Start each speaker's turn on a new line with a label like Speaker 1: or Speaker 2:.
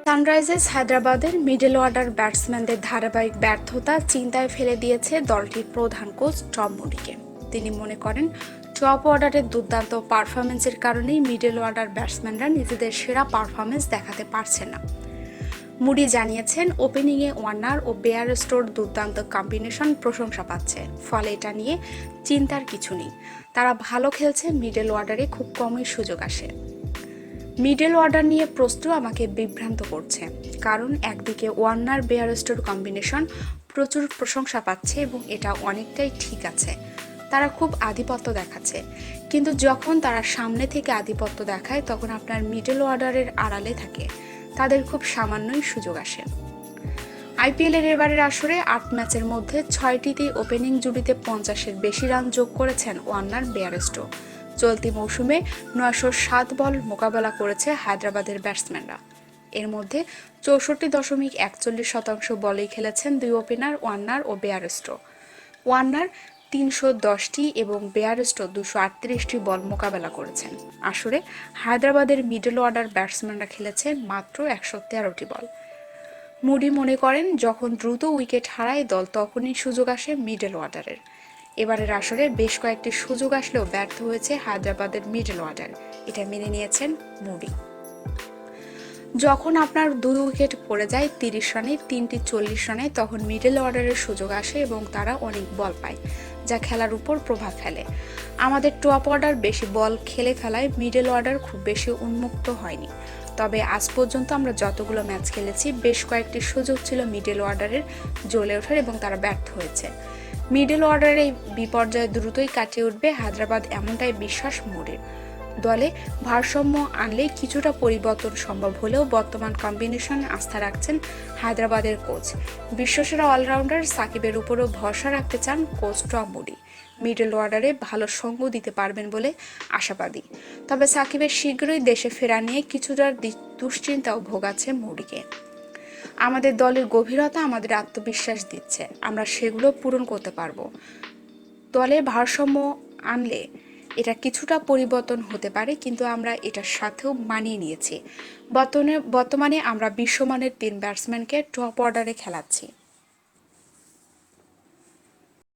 Speaker 1: Sunrisers হায়দ্রাবাদের middle order ব্যাটসম্যানদের ধারাবাহিক ব্যর্থতা চিন্তায় ফেলে দিয়েছে দলটির প্রধান কোচ টম মুডিকে। তিনি মনে করেন টপ অর্ডারের দুর্দান্ত পারফরমেন্সের কারণেই মিডল অর্ডার ব্যাটসম্যানরা নিজেদের সেরা পারফরমেন্স দেখাতে পারছে না। মুডি জানিয়েছেন, ওপেনিংয়ে ওয়ার্নার ও বেয়ারস্টোর দুর্দান্ত কম্বিনেশন প্রশংসা পাচ্ছে, ফলে এটা নিয়ে চিন্তার কিছু নেই। তারা ভালো খেলছে, মিডল অর্ডারে খুব কমই সুযোগ আসে। মিডল অর্ডার নিয়ে প্রশ্ন আমাকে বিভ্রান্ত করছে, কারণ একদিকে ওয়ার্নার বেয়ারস্টোর কম্বিনেশন প্রচুর প্রশংসা পাচ্ছে এবং এটা অনেকটাই ঠিক আছে, তারা খুব আধিপত্য দেখাচ্ছে, কিন্তু যখন তারা সামনে থেকে আধিপত্য দেখায় তখন আপনার মিডল অর্ডারের আড়ালে থাকে, তাদের খুব সামান্যই সুযোগ আসে। আইপিএলের এবারের আসরে ৮ ম্যাচের মধ্যে ৬টিতেই ওপেনিং জুটিতে ৫০-এর বেশি রান যোগ করেছেন ওয়ার্নার বেয়ারস্টো। চলতি মৌসুমে ৯০৭ বল মোকাবেলা করেছে হায়দ্রাবাদের ব্যাটসম্যানরা। এর মধ্যে ৬৪.৪১% বলেই খেলেছেন দুই ওপেনার ওয়ার্নার ও বেয়ারস্টো। ওয়ার্নার ৩১০টি এবং বেয়ারস্টো ২৩৮টি বল মোকাবেলা করেছেন। আসরে হায়দ্রাবাদের মিডল অর্ডার ব্যাটসম্যানরা খেলেছেন মাত্র ১১৩টি বল। মুডি মনে করেন, যখন দ্রুত উইকেট হারায় দল তখনই সুযোগ আসে মিডল অর্ডারের। এবারের আসরে বেশ কয়েকটি সুযোগ আসলেও ব্যর্থ হয়েছে হায়দ্রাবাদের মিডল অর্ডার, এটা মেনে নিয়েছেন মুডি। যখন আপনার ২ উইকেট পড়ে যায় ৩০ রানে, ৩টি ৪০ রানে, তখন মিডল অর্ডারের সুযোগ আসে এবং তারা অনেক বল পায়, যা খেলার উপর প্রভাব ফেলে। আমাদের টপ অর্ডার বেশি বল খেলে ফেলায় মিডল অর্ডার খুব বেশি উন্মুক্ত হয়নি। তবে আজ পর্যন্ত আমরা যতগুলো ম্যাচ খেলেছি বেশ কয়েকটি সুযোগ ছিল মিডল অর্ডারের জ্বলে ওঠার এবং তারা ব্যর্থ হয়েছে। মিডল অর্ডারের এই বিপর্যয় দ্রুতই কাটিয়ে উঠবে হায়দ্রাবাদ, এমনটাই বিশ্বাস মুডির। দলে ভারসাম্য আনলে কিছুটা পরিবর্তন সম্ভব হলেও বর্তমান কম্বিনেশনে আস্থা রাখছেন হায়দ্রাবাদের কোচ। বিশ্বসেরা অলরাউন্ডার সাকিবের উপরও ভরসা রাখতে চান কোচ টম মুডি। মিডল অর্ডারে ভালো সঙ্গ দিতে পারবেন বলে আশাবাদী। তবে সাকিবের শীঘ্রই দেশে ফেরা নিয়ে কিছুটা দুশ্চিন্তাও ভোগাচ্ছে মুডিকে। আমাদের দলের গভীরতা আমাদের আত্মবিশ্বাস দিচ্ছে, আমরা সেগুলো পূরণ করতে পারবো। দলে ভারসাম্য আনলে এটা কিছুটা পরিবর্তন হতে পারে, কিন্তু আমরা এটার সাথেও মানিয়ে নিয়েছি। বর্তমানে আমরা বিশ্বমানের ৩ ব্যাটসম্যানকে টপ অর্ডারে খেলাচ্ছি।